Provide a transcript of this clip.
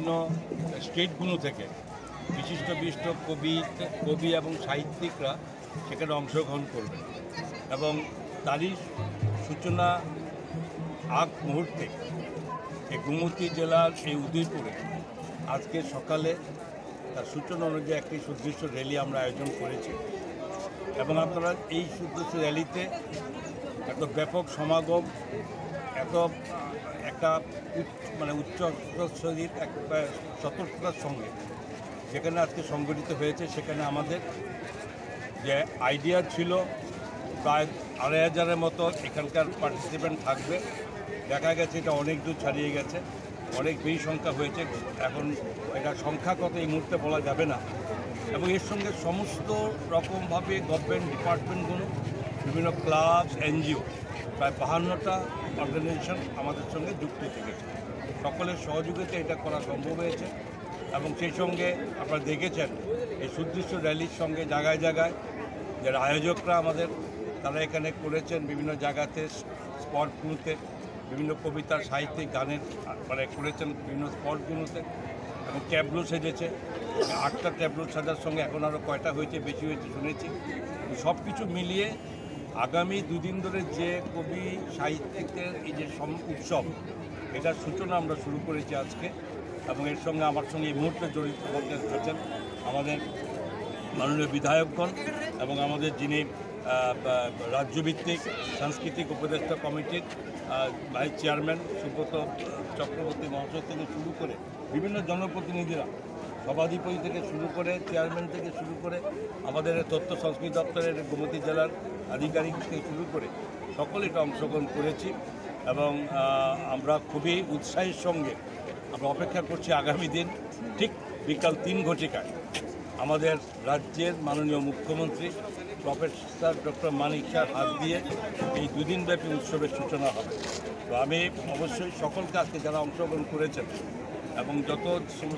বিভিন্ন স্টেটগুলো থেকে বিশিষ্ট বিশিষ্ট কবি এবং সাহিত্যিকরা সেখানে অংশগ্রহণ করবেন এবং তারই সূচনা আগ মুহূর্তে এই গোমতী জেলার এই উদয়পুরে আজকে সকালে তার সূচনা অনুযায়ী একটি সুদৃশ্য র্যালি আমরা আয়োজন করেছি এবং আপনারা এই সুদৃশ্য র্যালিতে এত ব্যাপক সমাগম এত একটা উচ্চ স্তরের একটা সতর্কতার সঙ্গে যেখানে আজকে সংগঠিত হয়েছে সেখানে আমাদের যে আইডিয়া ছিল প্রায় ২৫০০-এর মতো এখানকার পার্টিসিপেন্ট থাকবে, দেখা গেছে এটা অনেক দূর ছাড়িয়ে গেছে, অনেক বেশি সংখ্যা হয়েছে। এখন এটা সংখ্যা কত এই মুহূর্তে বলা যাবে না এবং এর সঙ্গে সমস্ত রকমভাবে গভর্নমেন্ট ডিপার্টমেন্টগুলো, বিভিন্ন ক্লাব, এনজিও, প্রায় ৫২টা অর্গানাইজেশন আমাদের সঙ্গে যুক্ত থেকেছে। সকলের সহযোগিতা এটা করা সম্ভব হয়েছে এবং সেই সঙ্গে আপনারা দেখেছেন এই সুদৃশ্য র্যালির সঙ্গে জায়গায় জায়গায় যারা আয়োজকরা আমাদের তারা এখানে করেছেন বিভিন্ন জায়গাতে স্পটগুলোতে বিভিন্ন কবিতার সাহিত্যিক গানের করেছেন বিভিন্ন স্পটগুলোতে এবং ট্যাবলো সেজেছে। ৮টা ট্যাবলো সাজার সঙ্গে এখন আরও কয়টা হয়েছে, বেশি হয়েছে শুনেছি। সব কিছু মিলিয়ে আগামী দুদিন ধরে যে কবি সাহিত্যিকদের এই যে উৎসব এটার সূচনা আমরা শুরু করেছি আজকে এবং এর সঙ্গে আমার সঙ্গে এই মুহূর্তে জড়িত হচ্ছেন আমাদের মাননীয় বিধায়কগণ এবং আমাদের যিনি রাজ্যভিত্তিক সাংস্কৃতিক উপদেষ্টা কমিটির ভাইস চেয়ারম্যান সুব্রত চক্রবর্তী মহাশয় থেকে শুরু করে বিভিন্ন জনপ্রতিনিধিরা, সভাধিপতি থেকে শুরু করে চেয়ারম্যান থেকে শুরু করে আমাদের তথ্য সংস্কৃতি দপ্তরের গোমতী জেলার আধিকারিক থেকে শুরু করে সকলে এটা অংশগ্রহণ করেছি এবং আমরা খুবই উৎসাহের সঙ্গে আমরা অপেক্ষা করছি আগামী দিন ঠিক বিকাল ৩ ঘটিকায় আমাদের রাজ্যের মাননীয় মুখ্যমন্ত্রী প্রফেসর ডক্টর মানিক শাহর হাত দিয়ে এই দুদিনব্যাপী উৎসবের সূচনা হবে। তো আমি অবশ্যই সকলকে আজকে যারা অংশগ্রহণ করেছেন এবং যত